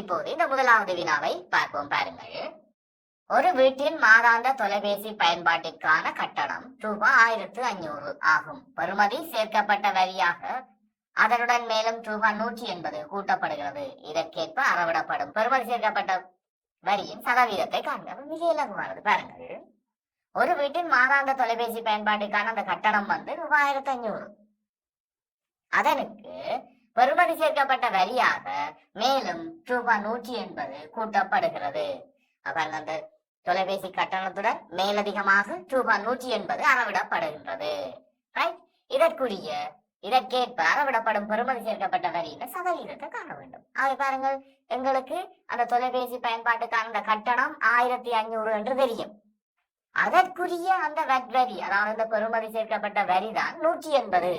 இப்போது இந்த முதலாவது வினாவை பார்ப்போம். பாருங்கள். ஒரு வீட்டின் மாதாந்த தொலைபேசி பயன்பாட்டிற்கான கட்டணம் ரூபாய் 1500 ஆகும். பெறுமதி சேர்க்கப்பட்ட வரியாக அதனுடன் மேலும் ரூபாய் 180 கூட்டப்படுகிறது. இதற்கேற்ப அறவிடப்படும் பெறுமதி சேர்க்கப்பட்ட வரியின் சதவீதத்தை காண்க. மிக இலகுவானது. பாருங்கள். ஒரு வீட்டின் மாதாந்த தொலைபேசி பயன்பாட்டுக்கான அந்த கட்டணம் ரூபாய் 1500. அதனுக்கு பெறுமதி சேர்க்கப்பட்ட வரியாக மேலும் ரூபாய் 180 கூட்டப்படுகிறது. அந்த தொலைபேசி கட்டணத்துடன் மேலதிகமாக ரூபாய் 180 அறவிடப்படுகின்றது. இதற்கேற்ப அறவிடப்படும் பெறுமதி சேர்க்கப்பட்ட வரியின் சதவீதத்தை காண வேண்டும். அதை பாருங்கள். எங்களுக்கு அந்த தொலைபேசி பயன்பாட்டுக்கான அந்த கட்டணம் 1500 என்று தெரியும். அதற்குரிய அந்த வரி, அதாவது அந்த பெறுமதி சேர்க்கப்பட்ட வரிதான் 180.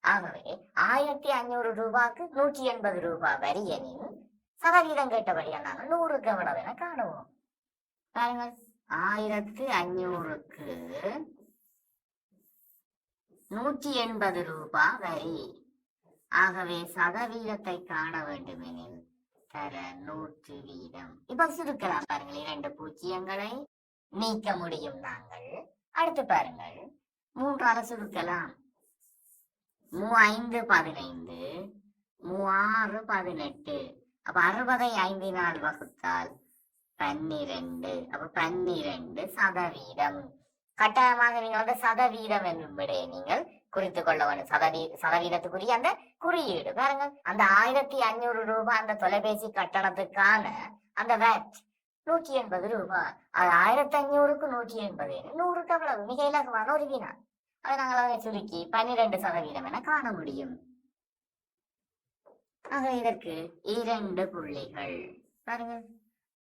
ஆகவே 1500 ரூபாய்க்கு 180 ரூபாய் வரி எனின் சதவீதம் கேட்டபடியா நாங்கள் 100க்கு எவ்வளவு என காணுவோம். பாருங்கள். 1500க்கு 180 ரூபாய் வரி. ஆகவே சதவீதத்தை காண வேண்டும் எனில் தர 100 வீதம். இப்ப சுருக்கலாம். பாருங்கள். 2 பூஜ்ஜியங்களை நீக்க முடியும் நாங்கள். அடுத்து பாருங்கள். 3 சுருக்கலாம். 3 5 15 3 18. அப்ப 60ஐ 5 வகுத்தால் 12. அப்ப 12 சதவீதம். கட்டாயமாக நீங்கள் சதவீதம் என்னும் விடையை நீங்கள் குறித்துக் கொள்ள வேண்டும். சதவீதத்துக்குரிய அந்த குறியீடு பாருங்கள். அந்த 1500 ரூபாய் அந்த தொலைபேசி கட்டணத்துக்கான அந்த வேட் 180 ரூபாய். அது 1500க்கு 180. 100க்கு அவ்வளவு. மிக இலகுவான ஒரு வினா. அதை நாங்கள் அதை சுருக்கி 12% என காண முடியும். ஆக இதற்கு 2 புள்ளிகள். பாருங்கள்.